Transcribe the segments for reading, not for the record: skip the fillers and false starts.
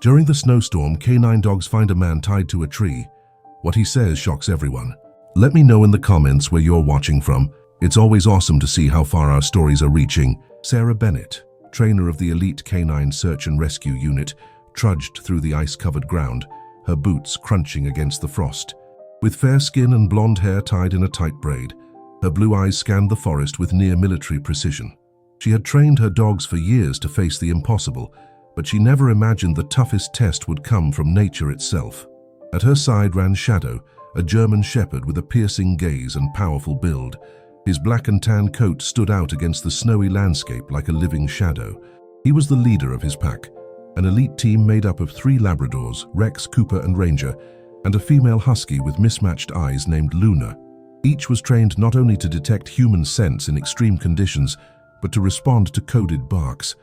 During the snowstorm, canine dogs find a man tied to a tree. What he says shocks everyone. Let me know in the comments where you're watching from. It's always awesome to see how far our stories are reaching. Sarah Bennett, trainer of the elite canine search and rescue unit, trudged through the ice-covered ground, her boots crunching against the frost. With fair skin and blonde hair tied in a tight braid, her blue eyes scanned the forest with near-military precision. She had trained her dogs for years to face the impossible, but she never imagined the toughest test would come from nature itself. At her side ran Shadow, a German shepherd with a piercing gaze and powerful build. His black and tan coat stood out against the snowy landscape like a living shadow. He was the leader of his pack, an elite team made up of 3 Labradors, Rex, Cooper and Ranger, and a female husky with mismatched eyes named Luna. Each was trained not only to detect human scents in extreme conditions, but to respond to coded barks,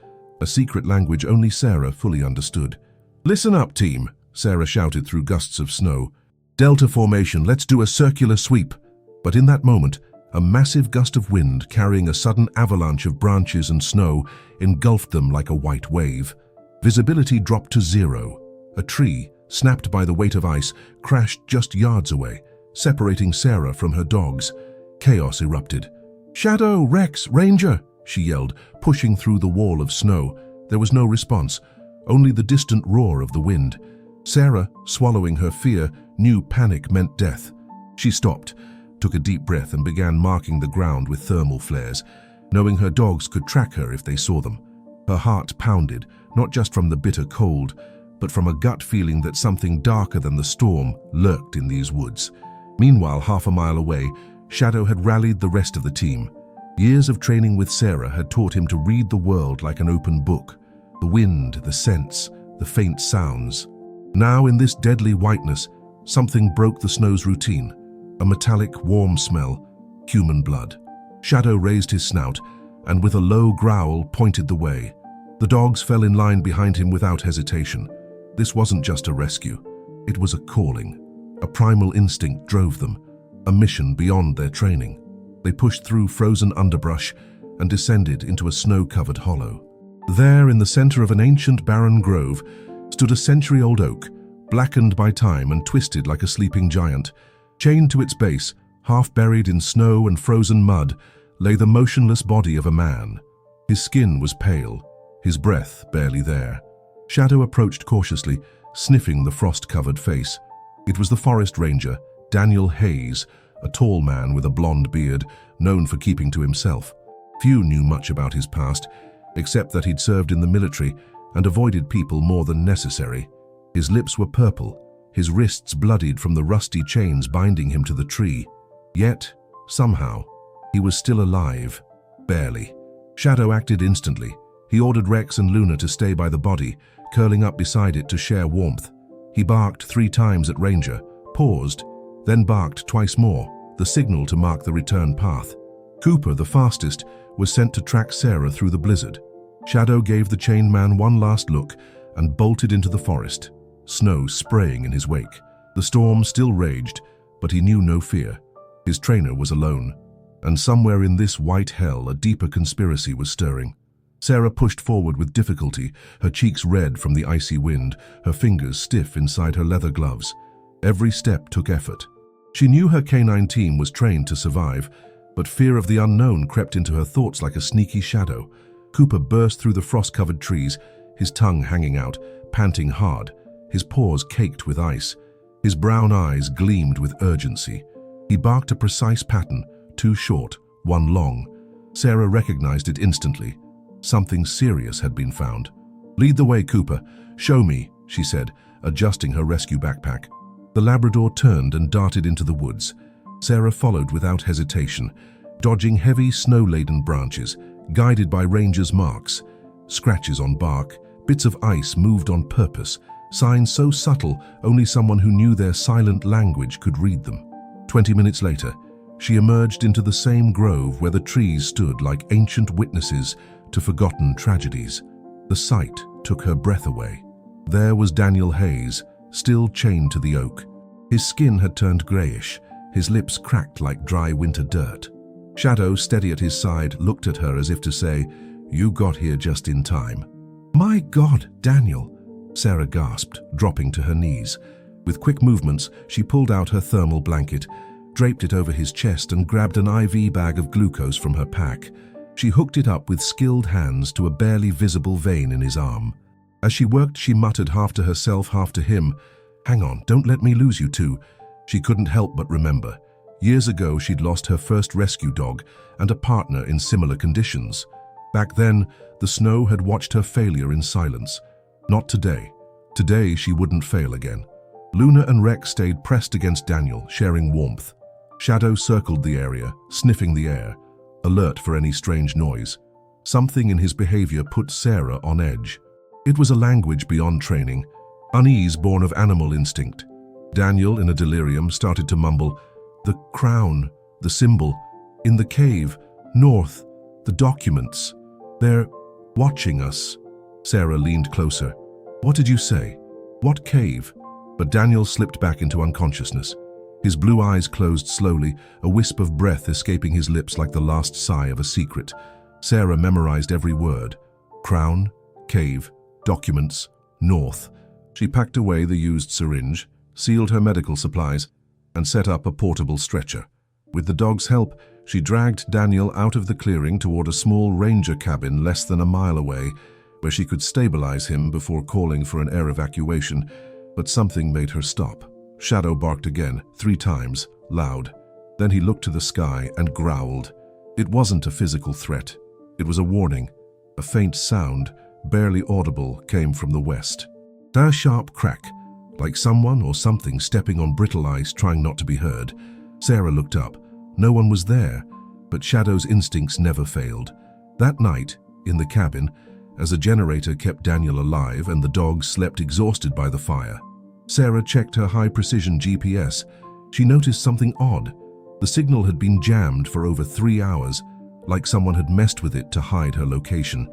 a secret language only Sarah fully understood. "Listen up, team," Sarah shouted through gusts of snow. "Delta formation, let's do a circular sweep." But in that moment, a massive gust of wind carrying a sudden avalanche of branches and snow engulfed them like a white wave. Visibility dropped to 0. A tree, snapped by the weight of ice, crashed just yards away, separating Sarah from her dogs. Chaos erupted. "Shadow, Rex, Ranger!" she yelled, pushing through the wall of snow. There was no response, only the distant roar of the wind. Sarah, swallowing her fear, knew panic meant death. She stopped, took a deep breath and began marking the ground with thermal flares, knowing her dogs could track her if they saw them. Her heart pounded, not just from the bitter cold, but from a gut feeling that something darker than the storm lurked in these woods. Meanwhile, half a mile away, Shadow had rallied the rest of the team. Years of training with Sarah had taught him to read the world like an open book. The wind, the scents, the faint sounds. Now, in this deadly whiteness, something broke the snow's routine. A metallic, warm smell, human blood. Shadow raised his snout and with a low growl pointed the way. The dogs fell in line behind him without hesitation. This wasn't just a rescue. It was a calling. A primal instinct drove them, a mission beyond their training. They pushed through frozen underbrush and descended into a snow-covered hollow. There, in the center of an ancient barren grove, stood a century-old oak, blackened by time and twisted like a sleeping giant. Chained to its base, half buried in snow and frozen mud, lay the motionless body of a man. His skin was pale, his breath barely there. Shadow approached cautiously, sniffing the frost-covered face. It was the forest ranger, Daniel Hayes, a tall man with a blonde beard, known for keeping to himself. Few knew much about his past, except that he'd served in the military and avoided people more than necessary. His lips were purple, his wrists bloodied from the rusty chains binding him to the tree. Yet, somehow, he was still alive. Barely. Shadow acted instantly. He ordered Rex and Luna to stay by the body, curling up beside it to share warmth. He barked 3 times at Ranger, paused, then barked twice more, the signal to mark the return path. Cooper, the fastest, was sent to track Sarah through the blizzard. Shadow gave the chained man one last look and bolted into the forest, snow spraying in his wake. The storm still raged, but he knew no fear. His trainer was alone, and somewhere in this white hell a deeper conspiracy was stirring. Sarah pushed forward with difficulty, her cheeks red from the icy wind, her fingers stiff inside her leather gloves. Every step took effort. She knew her canine team was trained to survive, but fear of the unknown crept into her thoughts like a sneaky shadow. Cooper burst through the frost-covered trees, his tongue hanging out, panting hard, his paws caked with ice. His brown eyes gleamed with urgency. He barked a precise pattern, 2 short, 1 long. Sarah recognized it instantly. Something serious had been found. "Lead the way, Cooper. Show me," she said, adjusting her rescue backpack. The Labrador turned and darted into the woods. Sarah followed without hesitation, dodging heavy, snow-laden branches, guided by Ranger's marks. Scratches on bark, bits of ice moved on purpose, signs so subtle only someone who knew their silent language could read them. 20 minutes later, she emerged into the same grove where the trees stood like ancient witnesses to forgotten tragedies. The sight took her breath away. There was Daniel Hayes, still chained to the oak. His skin had turned grayish, his lips cracked like dry winter dirt. Shadow, steady at his side, looked at her as if to say, "You got here just in time." "My God, Daniel," Sarah gasped, dropping to her knees. With quick movements, she pulled out her thermal blanket, draped it over his chest and grabbed an IV bag of glucose from her pack. She hooked it up with skilled hands to a barely visible vein in his arm. As she worked, she muttered half to herself, half to him, "Hang on, don't let me lose you two." She couldn't help but remember. Years ago, she'd lost her first rescue dog and a partner in similar conditions. Back then, the snow had watched her failure in silence. Not today. Today, she wouldn't fail again. Luna and Rex stayed pressed against Daniel, sharing warmth. Shadow circled the area, sniffing the air, alert for any strange noise. Something in his behavior put Sarah on edge. It was a language beyond training, unease born of animal instinct. Daniel, in a delirium, started to mumble, "The crown, the symbol, in the cave, north, the documents. They're watching us." Sarah leaned closer. "What did you say? What cave?" But Daniel slipped back into unconsciousness. His blue eyes closed slowly, a wisp of breath escaping his lips like the last sigh of a secret. Sarah memorized every word. Crown, cave, documents, north. She packed away the used syringe, sealed her medical supplies, and set up a portable stretcher. With the dog's help, she dragged Daniel out of the clearing toward a small ranger cabin less than a mile away, where she could stabilize him before calling for an air evacuation, but something made her stop. Shadow barked again, 3 times, loud. Then he looked to the sky and growled. It wasn't a physical threat. It was a warning. A faint sound, barely audible, came from the west. A sharp crack, like someone or something stepping on brittle ice trying not to be heard. Sarah looked up. No one was there, but Shadow's instincts never failed. That night, in the cabin, as a generator kept Daniel alive and the dog slept exhausted by the fire, Sarah checked her high-precision GPS. She noticed something odd. The signal had been jammed for over 3 hours, like someone had messed with it to hide her location.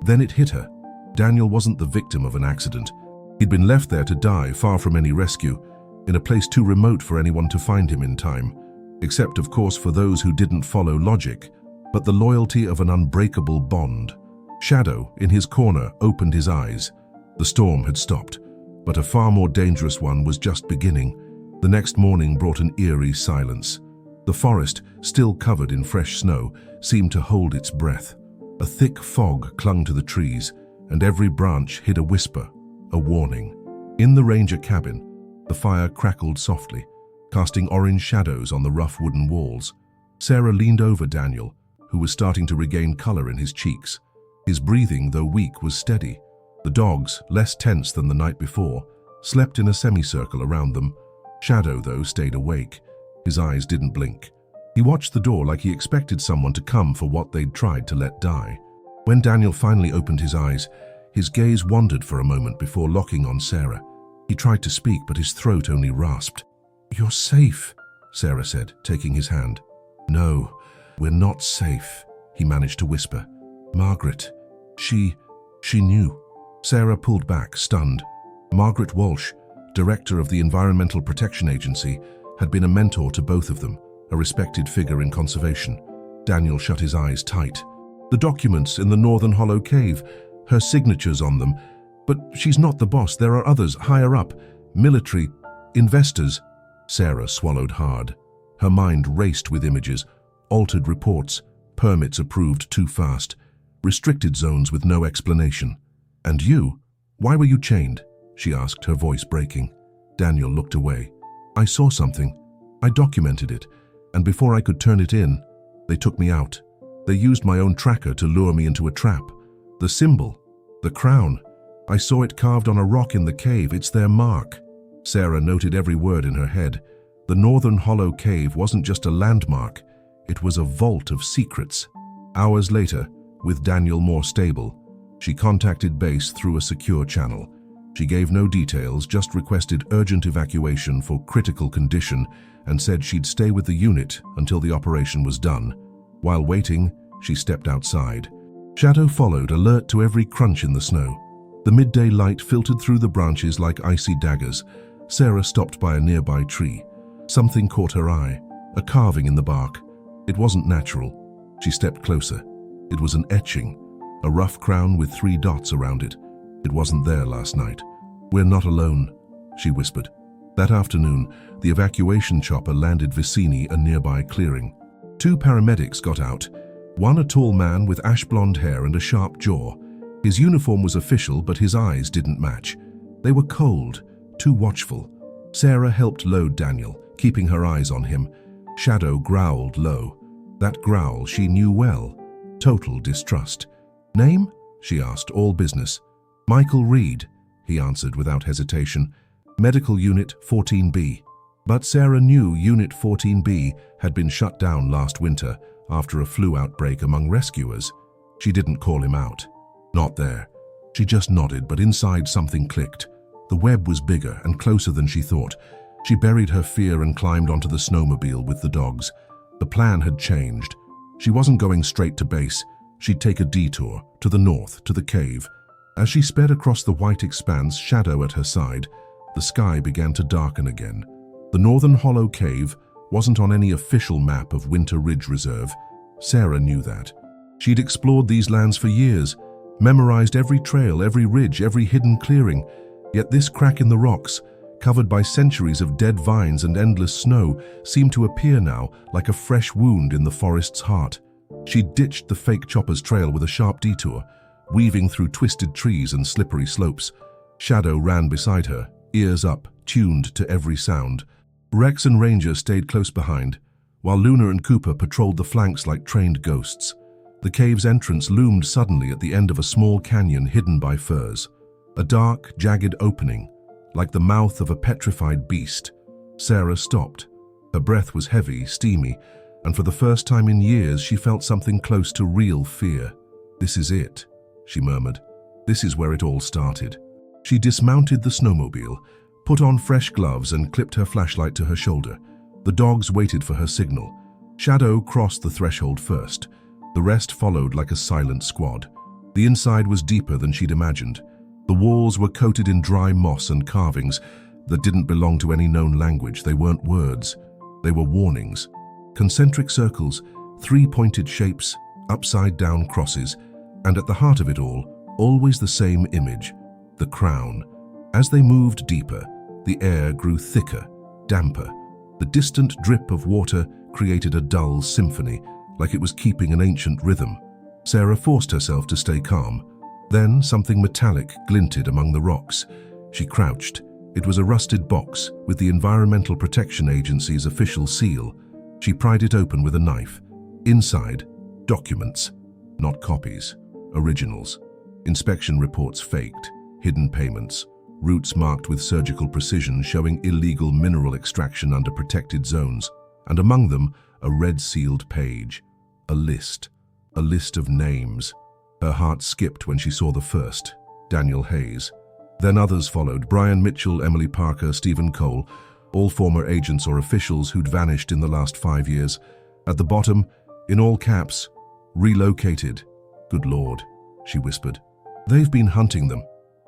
Then it hit her. Daniel wasn't the victim of an accident. He'd been left there to die, far from any rescue, in a place too remote for anyone to find him in time, except, of course, for those who didn't follow logic, but the loyalty of an unbreakable bond. Shadow, in his corner, opened his eyes. The storm had stopped, but a far more dangerous one was just beginning. The next morning brought an eerie silence. The forest, still covered in fresh snow, seemed to hold its breath. A thick fog clung to the trees, and every branch hid a whisper, a warning. In the ranger cabin, the fire crackled softly, casting orange shadows on the rough wooden walls. Sarah leaned over Daniel, who was starting to regain color in his cheeks. His breathing, though weak, was steady. The dogs, less tense than the night before, slept in a semicircle around them. Shadow, though, stayed awake. His eyes didn't blink. He watched the door like he expected someone to come for what they'd tried to let die. When Daniel finally opened his eyes, his gaze wandered for a moment before locking on Sarah. He tried to speak, but his throat only rasped. "You're safe," Sarah said, taking his hand. "No, we're not safe," he managed to whisper. "Margaret, she knew." Sarah pulled back, stunned. Margaret Walsh, director of the Environmental Protection Agency, had been a mentor to both of them, a respected figure in conservation. Daniel shut his eyes tight. "The documents in the Northern Hollow Cave, her signatures on them. But she's not the boss. There are others, higher up, military, investors." Sarah swallowed hard. Her mind raced with images, altered reports, permits approved too fast, restricted zones with no explanation. "And you? Why were you chained?" she asked, her voice breaking. Daniel looked away. "I saw something. I documented it, and before I could turn it in, they took me out. They used my own tracker to lure me into a trap. The symbol, the crown, I saw it carved on a rock in the cave. It's their mark." Sarah noted every word in her head. The Northern Hollow Cave wasn't just a landmark. It was a vault of secrets. Hours later, with Daniel more stable, she contacted base through a secure channel. She gave no details, just requested urgent evacuation for critical condition and said she'd stay with the unit until the operation was done. While waiting, she stepped outside. Shadow followed, alert to every crunch in the snow. The midday light filtered through the branches like icy daggers. Sarah stopped by a nearby tree. Something caught her eye, a carving in the bark. It wasn't natural. She stepped closer. It was an etching, a rough crown with 3 dots around it. It wasn't there last night. "We're not alone," she whispered. That afternoon, the evacuation chopper landed Vicini, a nearby clearing. 2 paramedics got out, one a tall man with ash-blonde hair and a sharp jaw. His uniform was official, but his eyes didn't match. They were cold, too watchful. Sarah helped load Daniel, keeping her eyes on him. Shadow growled low. That growl she knew well. Total distrust. "Name?" she asked, all business. "Michael Reed," he answered without hesitation. "Medical Unit 14B. But Sarah knew Unit 14B had been shut down last winter after a flu outbreak among rescuers. She didn't call him out. Not there. She just nodded, but inside something clicked. The web was bigger and closer than she thought. She buried her fear and climbed onto the snowmobile with the dogs. The plan had changed. She wasn't going straight to base. She'd take a detour, to the north, to the cave. As she sped across the white expanse, Shadow at her side, the sky began to darken again. The Northern Hollow Cave wasn't on any official map of Winter Ridge Reserve. Sarah knew that. She'd explored these lands for years, memorized every trail, every ridge, every hidden clearing. Yet this crack in the rocks, covered by centuries of dead vines and endless snow, seemed to appear now like a fresh wound in the forest's heart. She ditched the fake chopper's trail with a sharp detour, weaving through twisted trees and slippery slopes. Shadow ran beside her, ears up, tuned to every sound. Rex and Ranger stayed close behind, while Luna and Cooper patrolled the flanks like trained ghosts. The cave's entrance loomed suddenly at the end of a small canyon hidden by firs. A dark, jagged opening, like the mouth of a petrified beast. Sarah stopped. Her breath was heavy, steamy, and for the first time in years she felt something close to real fear. "This is it," she murmured. "This is where it all started." She dismounted the snowmobile, put on fresh gloves and clipped her flashlight to her shoulder. The dogs waited for her signal. Shadow crossed the threshold first. The rest followed like a silent squad. The inside was deeper than she'd imagined. The walls were coated in dry moss and carvings that didn't belong to any known language. They weren't words. They were warnings. Concentric circles, 3 pointed shapes, upside-down crosses, and at the heart of it all, always the same image, the crown. As they moved deeper, the air grew thicker, damper. The distant drip of water created a dull symphony, like it was keeping an ancient rhythm. Sarah forced herself to stay calm. Then something metallic glinted among the rocks. She crouched. It was a rusted box with the Environmental Protection Agency's official seal. She pried it open with a knife. Inside, documents. Not copies. Originals. Inspection reports faked. Hidden payments. Routes marked with surgical precision showing illegal mineral extraction under protected zones. And among them, a red-sealed page. A list. A list of names. Her heart skipped when she saw the first, Daniel Hayes. Then others followed, Brian Mitchell, Emily Parker, Stephen Cole, all former agents or officials who'd vanished in the last 5 years. At the bottom, in all caps, relocated. "Good Lord," she whispered. "They've been hunting them."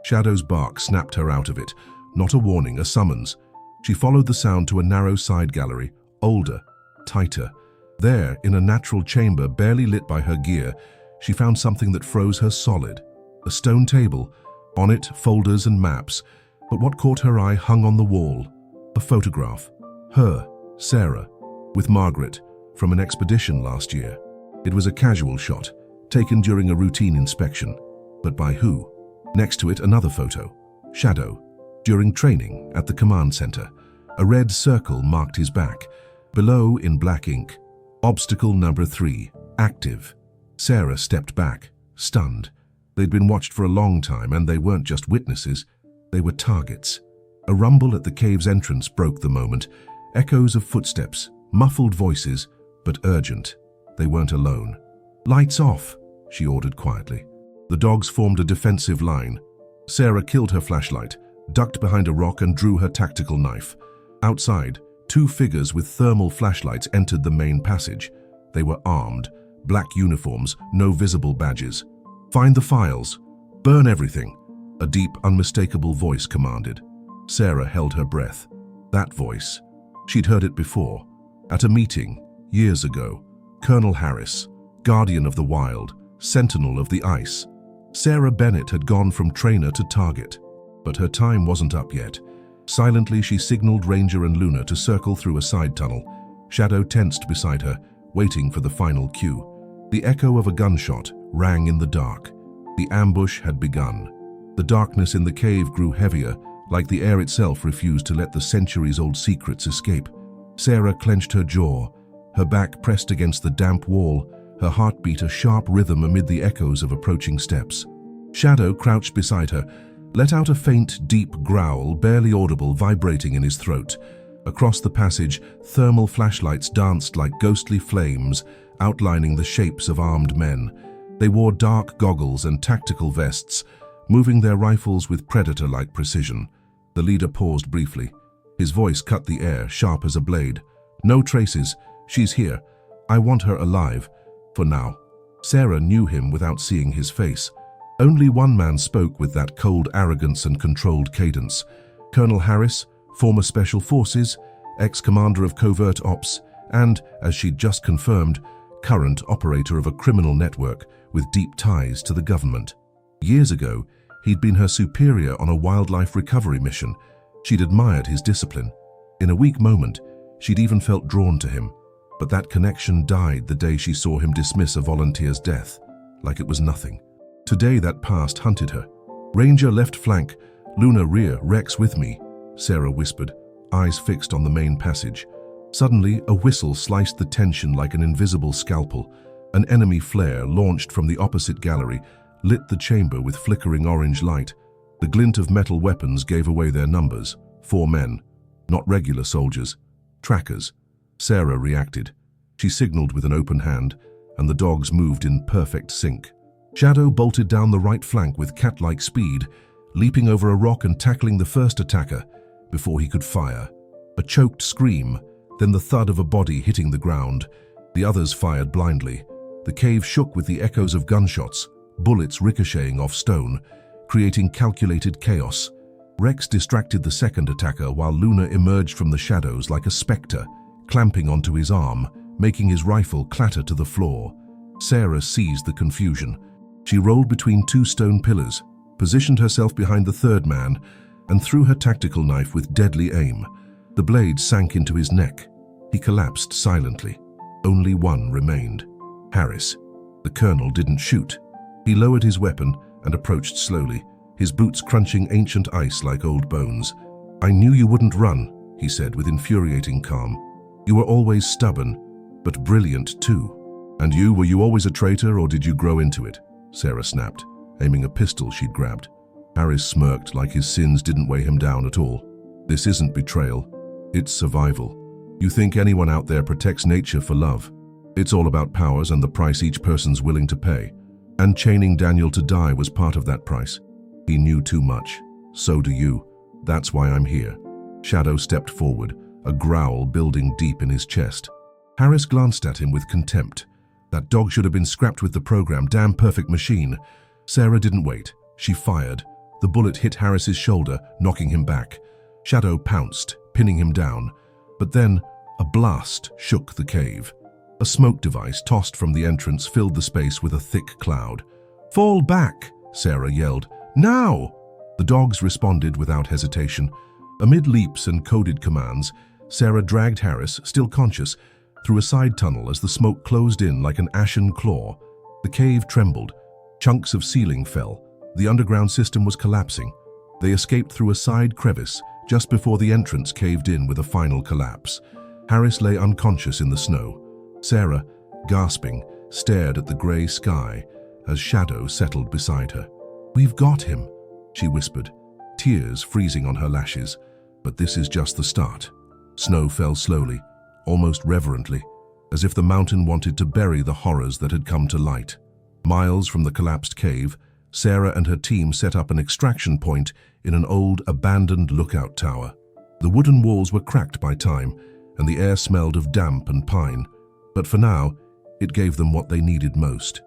Shadow's bark snapped her out of it. Not a warning, a summons. She followed the sound to a narrow side gallery, older, tighter. There, in a natural chamber barely lit by her gear, she found something that froze her solid. A stone table, on it folders and maps, but what caught her eye hung on the wall. A photograph. Her, Sarah, with Margaret, from an expedition last year. It was a casual shot, taken during a routine inspection. But by who? Next to it, another photo. Shadow, during training at the command center. A red circle marked his back. Below, in black ink, obstacle number 3, active. Sarah stepped back, stunned. They'd been watched for a long time, and they weren't just witnesses. They were targets. A rumble at the cave's entrance broke the moment. Echoes of footsteps, muffled voices, but urgent. They weren't alone. "Lights off," she ordered quietly. The dogs formed a defensive line. Sarah killed her flashlight, ducked behind a rock and drew her tactical knife. Outside, 2 figures with thermal flashlights entered the main passage. They were armed, black uniforms, no visible badges. "Find the files. Burn everything," a deep, unmistakable voice commanded. Sarah held her breath. That voice. She'd heard it before. At a meeting, years ago. Colonel Harris, guardian of the wild, sentinel of the ice. Sarah Bennett had gone from trainer to target. But her time wasn't up yet. Silently, she signaled Ranger and Luna to circle through a side tunnel. Shadow tensed beside her, waiting for the final cue. The echo of a gunshot rang in the dark. The ambush had begun. The darkness in the cave grew heavier, like the air itself refused to let the centuries-old secrets escape. Sarah clenched her jaw, her back pressed against the damp wall, her heart beat a sharp rhythm amid the echoes of approaching steps. Shadow crouched beside her, let out a faint, deep growl, barely audible, vibrating in his throat. Across the passage, thermal flashlights danced like ghostly flames, outlining the shapes of armed men. They wore dark goggles and tactical vests, moving their rifles with predator-like precision. The leader paused briefly. His voice cut the air, sharp as a blade. "No traces. She's here. I want her alive. For now." Sarah knew him without seeing his face. Only one man spoke with that cold arrogance and controlled cadence. Colonel Harris, former Special Forces, ex-commander of covert ops, and, as she'd just confirmed, current operator of a criminal network with deep ties to the government. Years ago, he'd been her superior on a wildlife recovery mission. She'd admired his discipline. In a weak moment, she'd even felt drawn to him. But that connection died the day she saw him dismiss a volunteer's death, like it was nothing. Today that past hunted her. "Ranger left flank, Luna rear, Rex with me," Sarah whispered, eyes fixed on the main passage. Suddenly, a whistle sliced the tension like an invisible scalpel. An enemy flare, launched from the opposite gallery, lit the chamber with flickering orange light. The glint of metal weapons gave away their numbers. 4 men. Not regular soldiers. Trackers. Sarah reacted. She signaled with an open hand, and the dogs moved in perfect sync. Shadow bolted down the right flank with cat-like speed, leaping over a rock and tackling the first attacker before he could fire. A choked scream, then the thud of a body hitting the ground. The others fired blindly. The cave shook with the echoes of gunshots, bullets ricocheting off stone, creating calculated chaos. Rex distracted the second attacker while Luna emerged from the shadows like a specter, clamping onto his arm, making his rifle clatter to the floor. Sarah seized the confusion. She rolled between 2 stone pillars, positioned herself behind the third man, and threw her tactical knife with deadly aim. The blade sank into his neck. He collapsed silently. Only one remained. Harris. The colonel didn't shoot. He lowered his weapon and approached slowly, his boots crunching ancient ice like old bones. "I knew you wouldn't run," he said with infuriating calm. "You were always stubborn, but brilliant too." "And you, were you always a traitor or did you grow into it?" Sarah snapped, aiming a pistol she'd grabbed. Harris smirked like his sins didn't weigh him down at all. "This isn't betrayal. It's survival. You think anyone out there protects nature for love? It's all about powers and the price each person's willing to pay. And chaining Daniel to die was part of that price. He knew too much. So do you. That's why I'm here." Shadow stepped forward, a growl building deep in his chest. Harris glanced at him with contempt. That dog should have been scrapped with the program, damn perfect machine. Sarah didn't wait. She fired. The bullet hit Harris's shoulder, knocking him back. Shadow pounced, pinning him down. But then, a blast shook the cave. A smoke device tossed from the entrance filled the space with a thick cloud. "Fall back!" Sarah yelled. "Now!" The dogs responded without hesitation. Amid leaps and coded commands, Sarah dragged Harris, still conscious, through a side tunnel as the smoke closed in like an ashen claw. The cave trembled. Chunks of ceiling fell. The underground system was collapsing. They escaped through a side crevice just before the entrance caved in with a final collapse. Harris lay unconscious in the snow. Sarah, gasping, stared at the grey sky as Shadow settled beside her. "We've got him," she whispered, tears freezing on her lashes. But this is just the start. Snow fell slowly, almost reverently, as if the mountain wanted to bury the horrors that had come to light. Miles from the collapsed cave, Sarah and her team set up an extraction point in an old, abandoned lookout tower. The wooden walls were cracked by time, and the air smelled of damp and pine. But for now, it gave them what they needed most: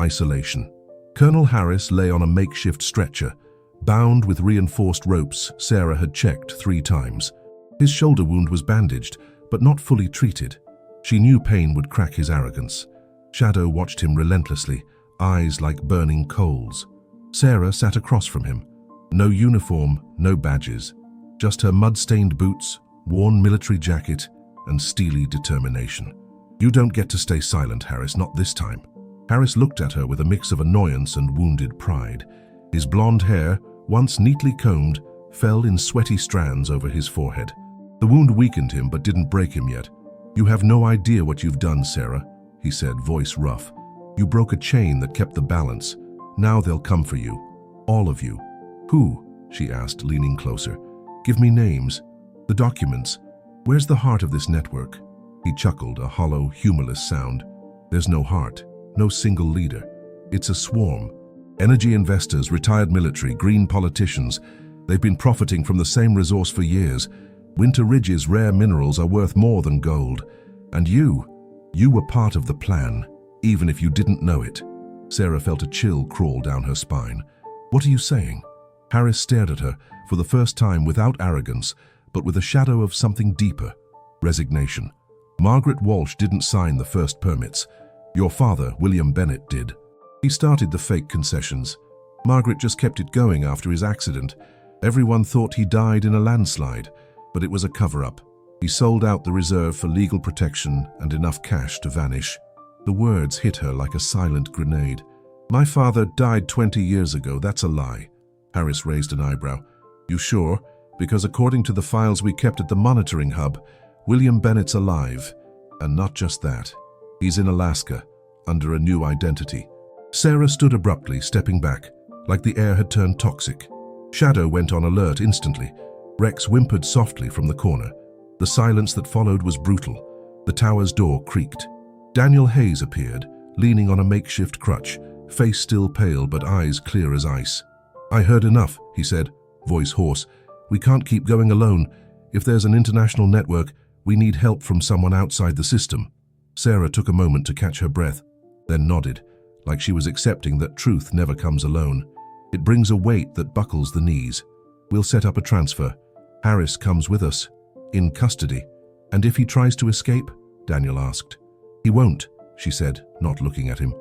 isolation. Colonel Harris lay on a makeshift stretcher, bound with reinforced ropes Sarah had checked 3 times. His shoulder wound was bandaged, but not fully treated. She knew pain would crack his arrogance. Shadow watched him relentlessly, eyes like burning coals. Sarah sat across from him, No uniform, no badges. Just her mud-stained boots, worn military jacket, and steely determination. "You don't get to stay silent, Harris, not this time." Harris looked at her with a mix of annoyance and wounded pride. His blonde hair, once neatly combed, fell in sweaty strands over his forehead. The wound weakened him but didn't break him yet. "You have no idea what you've done, Sarah," he said, voice rough. "You broke a chain that kept the balance. Now they'll come for you. All of you." "Who?" she asked, leaning closer. "Give me names. The documents. Where's the heart of this network?" He chuckled, a hollow, humorless sound. "There's no heart, no single leader. It's a swarm. Energy investors, retired military, green politicians. They've been profiting from the same resource for years. Winter Ridge's rare minerals are worth more than gold. And you were part of the plan, even if you didn't know it." Sarah felt a chill crawl down her spine. "What are you saying?" Harris stared at her, for the first time without arrogance, but with a shadow of something deeper: resignation. "Margaret Walsh didn't sign the first permits. Your father, William Bennett, did. He started the fake concessions. Margaret just kept it going after his accident. Everyone thought he died in a landslide, but it was a cover-up. He sold out the reserve for legal protection and enough cash to vanish." The words hit her like a silent grenade. "My father died 20 years ago, that's a lie." Harris raised an eyebrow. "You sure? Because according to the files we kept at the monitoring hub, William Bennett's alive. And not just that. He's in Alaska, under a new identity." Sarah stood abruptly, stepping back, like the air had turned toxic. Shadow went on alert instantly. Rex whimpered softly from the corner. The silence that followed was brutal. The tower's door creaked. Daniel Hayes appeared, leaning on a makeshift crutch, face still pale but eyes clear as ice. "I heard enough," he said, voice hoarse. "We can't keep going alone. If there's an international network, we need help from someone outside the system." Sarah took a moment to catch her breath, then nodded, like she was accepting that truth never comes alone. "It brings a weight that buckles the knees. We'll set up a transfer. Harris comes with us, in custody." "And if he tries to escape?" Daniel asked. "He won't," she said, not looking at him.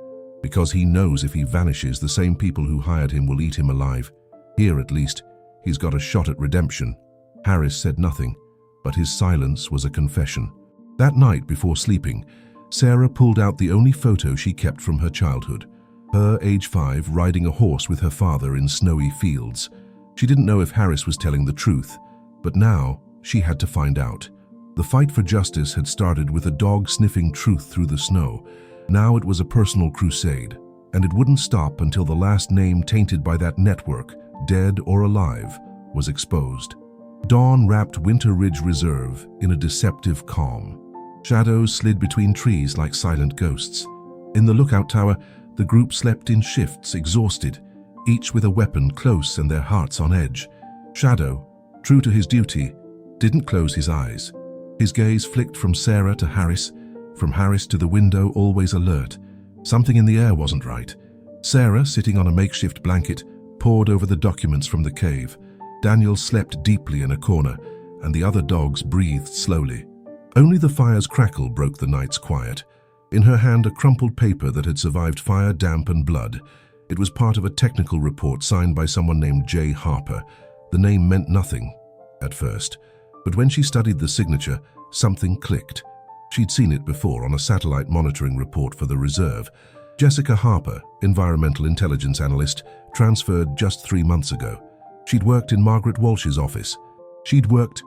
"Because he knows if he vanishes, the same people who hired him will eat him alive. Here, at least, he's got a shot at redemption." Harris said nothing, but his silence was a confession. That night, before sleeping, Sarah pulled out the only photo she kept from her childhood. Her, age 5, riding a horse with her father in snowy fields. She didn't know if Harris was telling the truth, but now she had to find out. The fight for justice had started with a dog sniffing truth through the snow. Now it was a personal crusade, and it wouldn't stop until the last name tainted by that network, dead or alive, was exposed. Dawn wrapped Winter Ridge Reserve in a deceptive calm. Shadows slid between trees like silent ghosts. In the lookout tower, the group slept in shifts, exhausted, each with a weapon close and their hearts on edge. Shadow, true to his duty, didn't close his eyes. His gaze flicked from Sarah to Harris, from Harris to the window, always alert. Something in the air wasn't right. Sarah, sitting on a makeshift blanket, pored over the documents from the cave. Daniel slept deeply in a corner, and the other dogs breathed slowly. Only the fire's crackle broke the night's quiet. In her hand, a crumpled paper that had survived fire, damp, and blood. It was part of a technical report signed by someone named J. Harper. The name meant nothing at first, but when she studied the signature, something clicked. She'd seen it before on a satellite monitoring report for the reserve. Jessica Harper, environmental intelligence analyst, transferred just 3 months ago. She'd worked in Margaret Walsh's office. She'd worked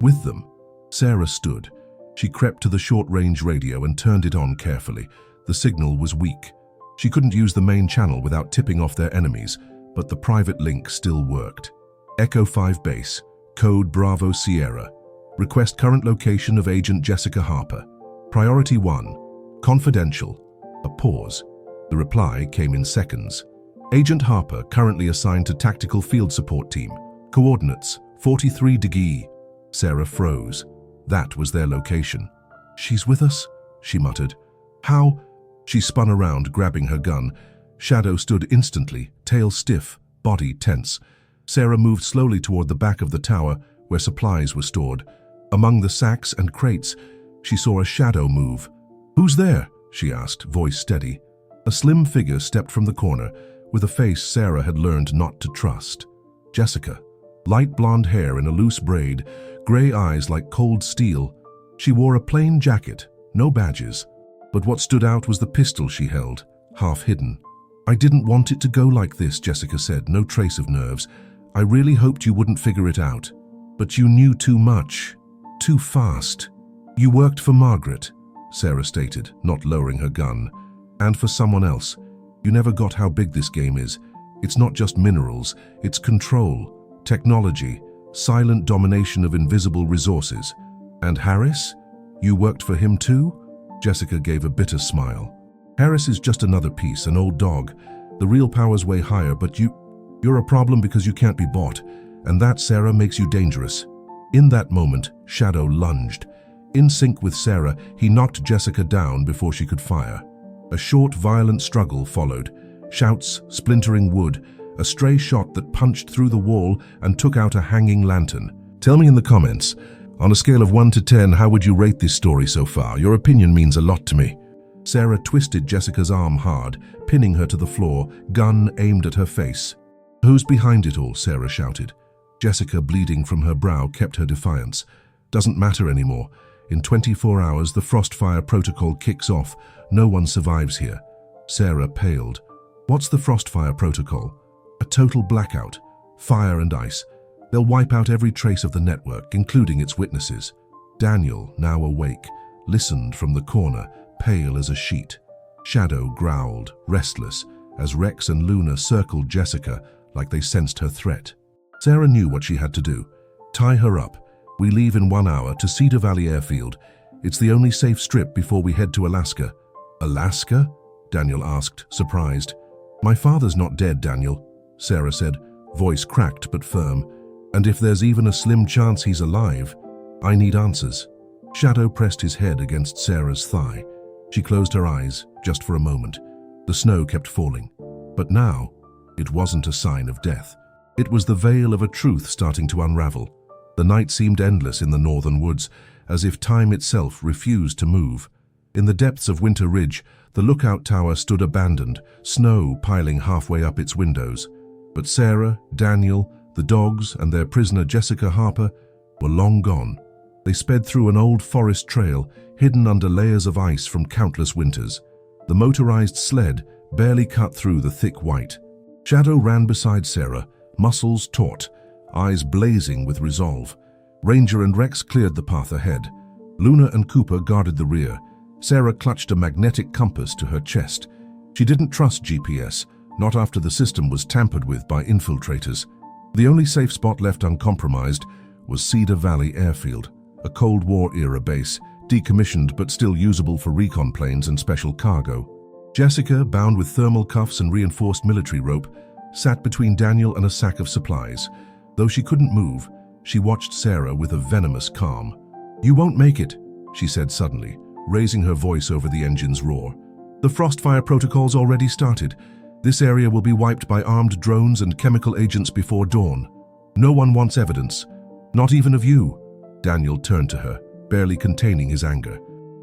with them. Sarah stood. She crept to the short-range radio and turned it on carefully. The signal was weak. She couldn't use the main channel without tipping off their enemies, but the private link still worked. Echo 5 base, code Bravo Sierra. Request current location of Agent Jessica Harper. Priority 1, confidential. A pause. The reply came in seconds. Agent Harper, currently assigned to Tactical Field Support Team. Coordinates, 43 degrees. Sarah froze. That was their location. "She's with us?" she muttered. "How?" She spun around, grabbing her gun. Shadow stood instantly, tail stiff, body tense. Sarah moved slowly toward the back of the tower, where supplies were stored. Among the sacks and crates, she saw a shadow move. "Who's there?" she asked, voice steady. A slim figure stepped from the corner, with a face Sarah had learned not to trust. Jessica. Light blonde hair in a loose braid, grey eyes like cold steel. She wore a plain jacket, no badges. But what stood out was the pistol she held, half hidden. "I didn't want it to go like this," Jessica said, no trace of nerves. "I really hoped you wouldn't figure it out. But you knew too much. Too fast." "You worked for Margaret," Sarah stated, not lowering her gun. "And for someone else. You never got how big this game is. It's not just minerals, it's control, technology, silent domination of invisible resources. And Harris? You worked for him too?" Jessica gave a bitter smile. "Harris is just another piece, an old dog. The real power's way higher, but you're a problem because you can't be bought. And that, Sarah, makes you dangerous." In that moment, Shadow lunged. In sync with Sarah, he knocked Jessica down before she could fire. A short, violent struggle followed. Shouts, splintering wood, a stray shot that punched through the wall and took out a hanging lantern. Tell me in the comments, on a scale of 1 to 10, how would you rate this story so far? Your opinion means a lot to me. Sarah twisted Jessica's arm hard, pinning her to the floor, gun aimed at her face. "Who's behind it all?" Sarah shouted. Jessica, bleeding from her brow, kept her defiance. "Doesn't matter anymore. In 24 hours, the Frostfire Protocol kicks off. No one survives here." Sarah paled. "What's the Frostfire Protocol?" "A total blackout. Fire and ice. They'll wipe out every trace of the network, including its witnesses." Daniel, now awake, listened from the corner, pale as a sheet. Shadow growled, restless, as Rex and Luna circled Jessica like they sensed her threat. Sarah knew what she had to do. "Tie her up. We leave in 1 hour to Cedar Valley Airfield. It's the only safe strip before we head to Alaska." "Alaska?" Daniel asked, surprised. "My father's not dead, Daniel," Sarah said, voice cracked but firm. "And if there's even a slim chance he's alive, I need answers." Shadow pressed his head against Sarah's thigh. She closed her eyes, just for a moment. The snow kept falling. But now, it wasn't a sign of death. It was the veil of a truth starting to unravel. The night seemed endless in the northern woods, as if time itself refused to move. In the depths of Winter Ridge, the lookout tower stood abandoned, snow piling halfway up its windows. But Sarah, Daniel, the dogs, and their prisoner Jessica Harper were long gone. They sped through an old forest trail, hidden under layers of ice from countless winters. The motorized sled barely cut through the thick white. Shadow ran beside Sarah, muscles taut, eyes blazing with resolve. Ranger and Rex cleared the path ahead. Luna and Cooper guarded the rear. Sarah clutched a magnetic compass to her chest. She didn't trust GPS, not after the system was tampered with by infiltrators. The only safe spot left uncompromised was Cedar Valley Airfield, a Cold War-era base, decommissioned but still usable for recon planes and special cargo. Jessica, bound with thermal cuffs and reinforced military rope, sat between Daniel and a sack of supplies. Though she couldn't move, she watched Sarah with a venomous calm. "You won't make it," she said suddenly, raising her voice over the engine's roar. "The Frostfire Protocol's already started. This area will be wiped by armed drones and chemical agents before dawn. No one wants evidence, not even of you." Daniel turned to her, barely containing his anger.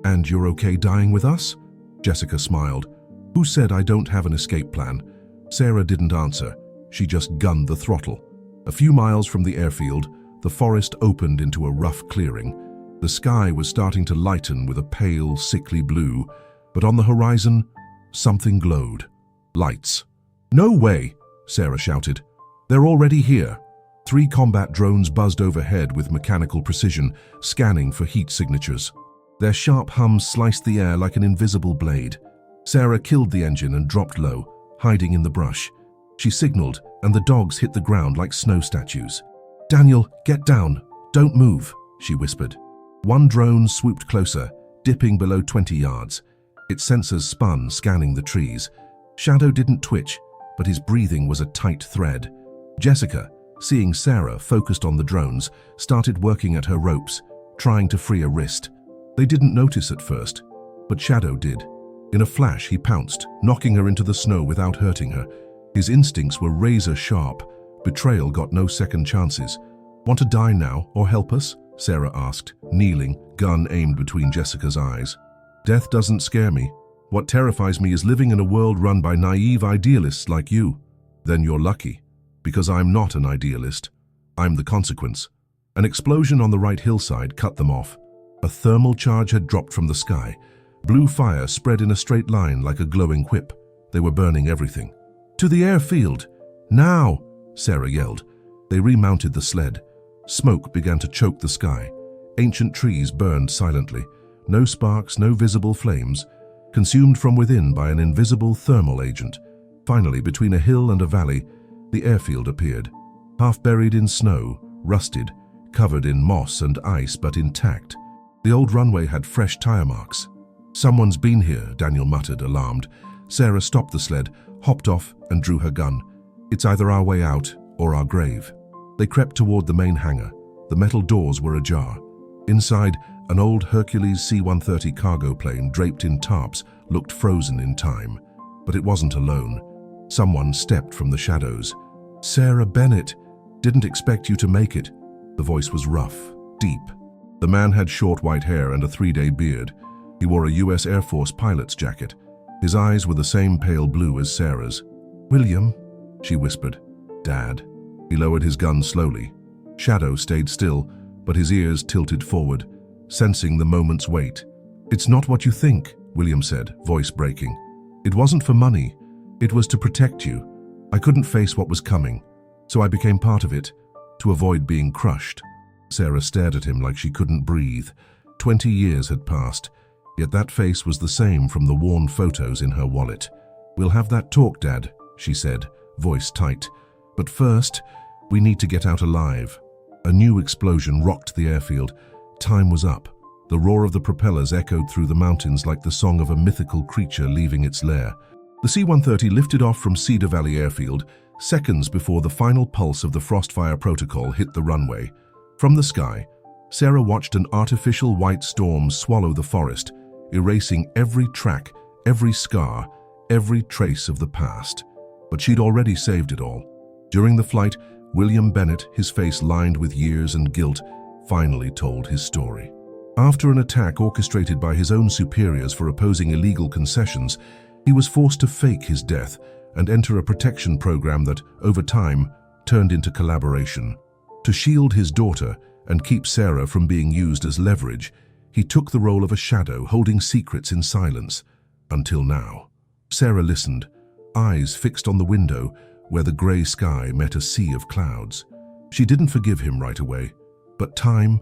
"And you're okay dying with us?" Jessica smiled. "Who said I don't have an escape plan?" Sarah didn't answer. She just gunned the throttle. A few miles from the airfield, the forest opened into a rough clearing. The sky was starting to lighten with a pale, sickly blue, but on the horizon, something glowed. Lights. "No way!" Sarah shouted. "They're already here." 3 combat drones buzzed overhead with mechanical precision, scanning for heat signatures. Their sharp hums sliced the air like an invisible blade. Sarah killed the engine and dropped low, hiding in the brush. She signaled, and the dogs hit the ground like snow statues. "Daniel, get down. Don't move," she whispered. One drone swooped closer, dipping below 20 yards. Its sensors spun, scanning the trees. Shadow didn't twitch, but his breathing was a tight thread. Jessica, seeing Sarah focused on the drones, started working at her ropes, trying to free a wrist. They didn't notice at first, but Shadow did. In a flash, he pounced, knocking her into the snow without hurting her. His instincts were razor sharp. Betrayal got no second chances. "Want to die now, or help us?" Sarah asked, kneeling, gun aimed between Jessica's eyes. "Death doesn't scare me. What terrifies me is living in a world run by naive idealists like you." "Then you're lucky." Because I'm not an idealist. I'm the consequence. An explosion on the right hillside cut them off. A thermal charge had dropped from the sky. Blue fire spread in a straight line like a glowing whip. They were burning everything. "To the airfield! Now!" Sarah yelled. They remounted the sled. Smoke began to choke the sky. Ancient trees burned silently. No sparks, no visible flames. Consumed from within by an invisible thermal agent. Finally, between a hill and a valley, the airfield appeared. Half buried in snow, rusted, covered in moss and ice but intact. The old runway had fresh tire marks. "Someone's been here," Daniel muttered, alarmed. Sarah stopped the sled, hopped off and drew her gun. "It's either our way out or our grave." They crept toward the main hangar. The metal doors were ajar. Inside, an old Hercules C-130 cargo plane draped in tarps looked frozen in time. But it wasn't alone. Someone stepped from the shadows. "Sarah Bennett, didn't expect you to make it." The voice was rough, deep. The man had short white hair and a 3-day beard. He wore a U.S. Air Force pilot's jacket. His eyes were the same pale blue as Sarah's. "William," she whispered. "Dad." He lowered his gun slowly. Shadow stayed still, but his ears tilted forward, sensing the moment's weight. "It's not what you think," William said, voice breaking. "It wasn't for money. It was to protect you. I couldn't face what was coming, so I became part of it, to avoid being crushed." Sarah stared at him like she couldn't breathe. 20 years had passed, yet that face was the same from the worn photos in her wallet. "We'll have that talk, Dad," she said, voice tight. "But first, we need to get out alive." A new explosion rocked the airfield. Time was up. The roar of the propellers echoed through the mountains like the song of a mythical creature leaving its lair. The C-130 lifted off from Cedar Valley Airfield, seconds before the final pulse of the Frostfire protocol hit the runway. From the sky, Sarah watched an artificial white storm swallow the forest, erasing every track, every scar, every trace of the past. But she'd already saved it all. During the flight, William Bennett, his face lined with years and guilt, finally told his story. After an attack orchestrated by his own superiors for opposing illegal concessions, he was forced to fake his death and enter a protection program that, over time, turned into collaboration. To shield his daughter and keep Sarah from being used as leverage, he took the role of a shadow, holding secrets in silence. Until now. Sarah listened, eyes fixed on the window where the grey sky met a sea of clouds. She didn't forgive him right away, but time,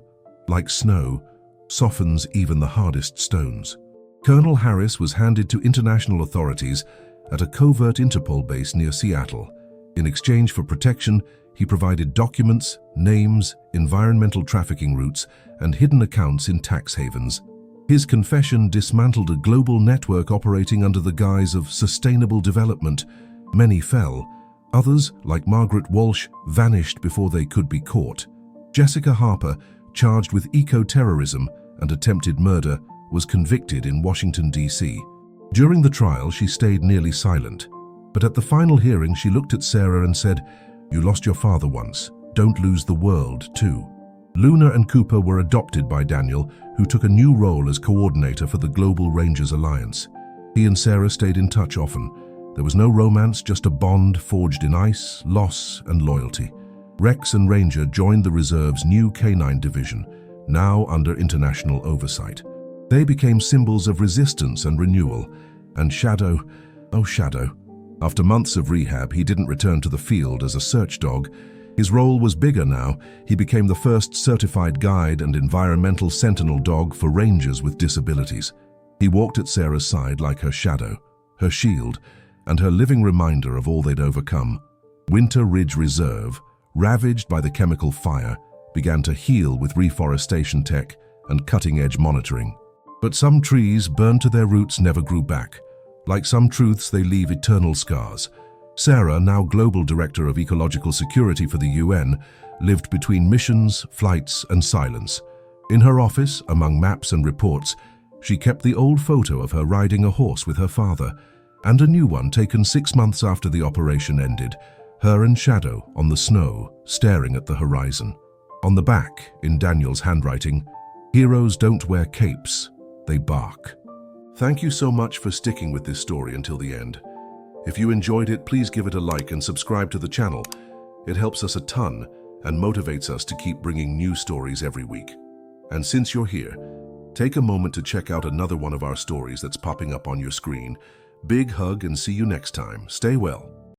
like snow, softens even the hardest stones. Colonel Harris was handed to international authorities at a covert Interpol base near Seattle. In exchange for protection, he provided documents, names, environmental trafficking routes, and hidden accounts in tax havens. His confession dismantled a global network operating under the guise of sustainable development. Many fell. Others, like Margaret Walsh, vanished before they could be caught. Jessica Harper, charged with eco-terrorism and attempted murder, was convicted in Washington, D.C. During the trial, she stayed nearly silent. But at the final hearing, she looked at Sarah and said, "You lost your father once. Don't lose the world, too." Luna and Cooper were adopted by Daniel, who took a new role as coordinator for the Global Rangers Alliance. He and Sarah stayed in touch often. There was no romance, just a bond forged in ice, loss, and loyalty. Rex and Ranger joined the reserve's new K-9 division, now under international oversight. They became symbols of resistance and renewal. And Shadow, oh Shadow. After months of rehab, he didn't return to the field as a search dog. His role was bigger now. He became the first certified guide and environmental sentinel dog for rangers with disabilities. He walked at Sarah's side like her shadow, her shield, and her living reminder of all they'd overcome. Winter Ridge Reserve, ravaged by the chemical fire, began to heal with reforestation tech and cutting-edge monitoring. But some trees, burned to their roots, never grew back. Like some truths, they leave eternal scars. Sarah, now Global Director of Ecological Security for the UN, lived between missions, flights, and silence. In her office, among maps and reports, she kept the old photo of her riding a horse with her father, and a new one taken 6 months after the operation ended, her and Shadow on the snow, staring at the horizon. On the back, in Daniel's handwriting, "Heroes don't wear capes, they bark." Thank you so much for sticking with this story until the end. If you enjoyed it, please give it a like and subscribe to the channel. It helps us a ton and motivates us to keep bringing new stories every week. And since you're here, take a moment to check out another one of our stories that's popping up on your screen. Big hug and see you next time. Stay well.